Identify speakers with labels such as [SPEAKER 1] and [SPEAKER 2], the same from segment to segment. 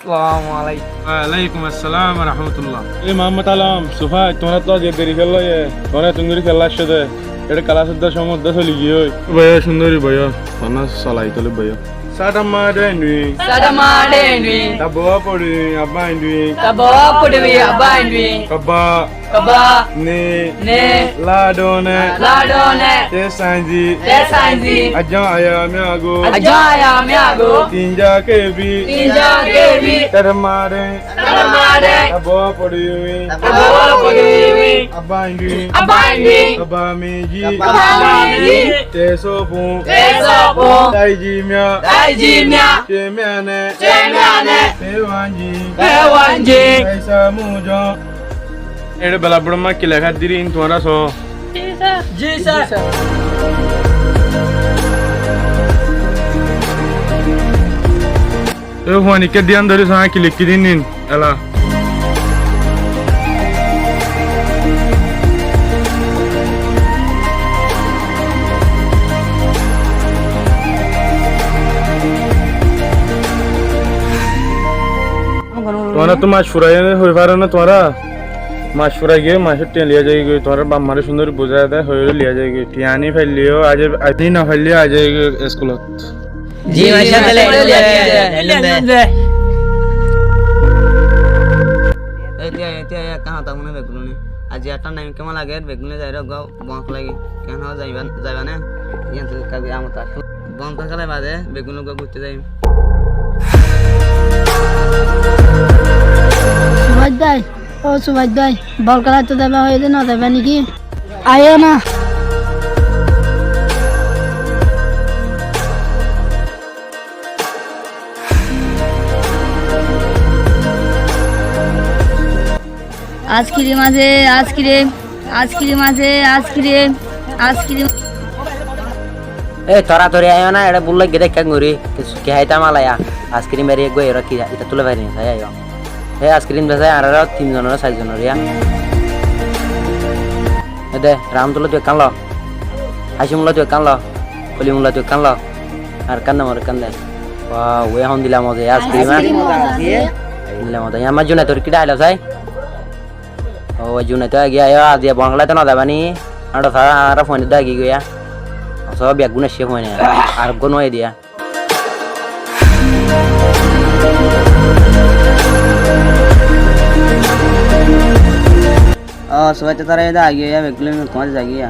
[SPEAKER 1] আসসালামু আলাইকুম।
[SPEAKER 2] ওয়ালাইকুম আসসালাম ওয়া রাহমাতুল্লাহ। মোহাম্মদ আলম সুফা তোমরা তো যে দেরি খেললো তোমরা তুমি খেলা আসছে এটা কালাসুদ্দার সমুদ্র চলি গিয়ে বয়া সুন্দরী বয়া তোমরা চলাই তোলে বয়া Sadamadeni, Taboa Podi, Abandui, Kaba, Ne, Ladone, Tesanji, Ajaya Miago, Tinja Kebi, Tadamade, Taboa Podi, Abandui, Abamiji, Tesopu, Taijimia. Chemiane, Pewanji, Kaisa Mujo. Ede bala brahma ki lekha diri in tumhara so.
[SPEAKER 1] जी sir.
[SPEAKER 2] E huani ke dian dari sa ki likki dinin ala. तुम्हारा तो माश फुराई हो पा रहा ना तुम्हारा माश फुराई गए माश ten लिया जाएगी तुम्हारा बाप हमारे सुंदर बुझाया था हो लिया जाएगी टियानी फैल लियो आज ही ना फैल लिया आ जाएगी स्कूल
[SPEAKER 1] जी माशाल्लाह कहाँ था उन्हें बेगुन ने आज आटा नहीं कमा लगे बेगुन ने जाएगा गाँव बांक लगी क्या ना जाएगा ना यहाँ तो कभी आम तक बांक तक ले बात है बेगुन को कुछ जाए
[SPEAKER 3] সুভাষ ভাই ও সুভাষ ভাই বল খেলা তো দেবে হয়ে না দেবে নাকি আয়ো না আইসক্রিম আছে আইসক্রিম
[SPEAKER 1] ए तोरा तोरे आयो ना एडा बुल्ला गिरे क्या गुरी के हाइता मालाया आइसक्रीम मेरी एक गोय रखी इता तुले भाई नहीं आयो ए आइसक्रीम बेसा आरा 3 जन 4 जन रिया ए दे राम तुले तो कान लो हाशिमुला तो कान लो कलिमुला तो कान लो আর কান্দা মরে কান্দা ওয়া ওই হন দিলা মজা আইসক্রিম দিলা মজা আমার জন্য তোর কি ডাইলো চাই ও ওই জন্য তো গিয়া আয় আজ বাংলা তো না দাবানি আড়া সারা ফোন দাগি গিয়া সব বেগুনে শেষ হয় না আর কোনো আইডিয়া সবাই তো তারা এটা আগে বেগুনে তোমার জায়গা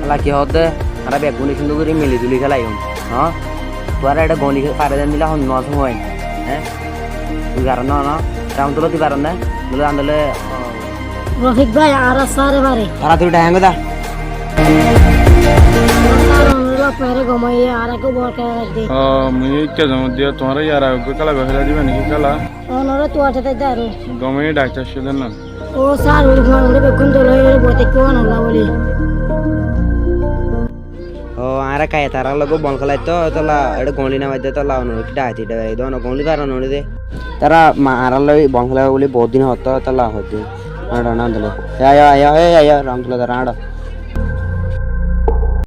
[SPEAKER 1] আলা কি হতে আর বেগুনে সুন্দর করে মিলি তুলি খেলাই হ্যাঁ তোরা এটা গলি পারে দেন দিলা হন নস হয় হ্যাঁ তুই কারণ না রাম তুলো তুই পারেন না বলে আন্দোলে
[SPEAKER 3] রফিক ভাই আর সারে বারে
[SPEAKER 1] আর তুই ডাঙ্গ দা
[SPEAKER 3] पैरे घुमाइए आरा को बोल के रख दे
[SPEAKER 2] मुझे क्या समझ दिया तुम्हारा यार को कला बहला दी मैंने कला
[SPEAKER 3] ओनरे तो आते थे दारू
[SPEAKER 2] गमे डाक्टर से ना
[SPEAKER 3] ओ सार उड़ घुमाने बेकुन तो ले बोते कौन होला बोली
[SPEAKER 1] ओ आरा काय तारा लगो बॉल खेलाय तो तला एड गोली ना वाद्य तो लावनो की डायती डे दोन गोली कारण नोडी दे तारा मारा लई बॉल खेलाय बोली बहुत दिन होता तला होती आडा ना दले या राम तुला तारा आडा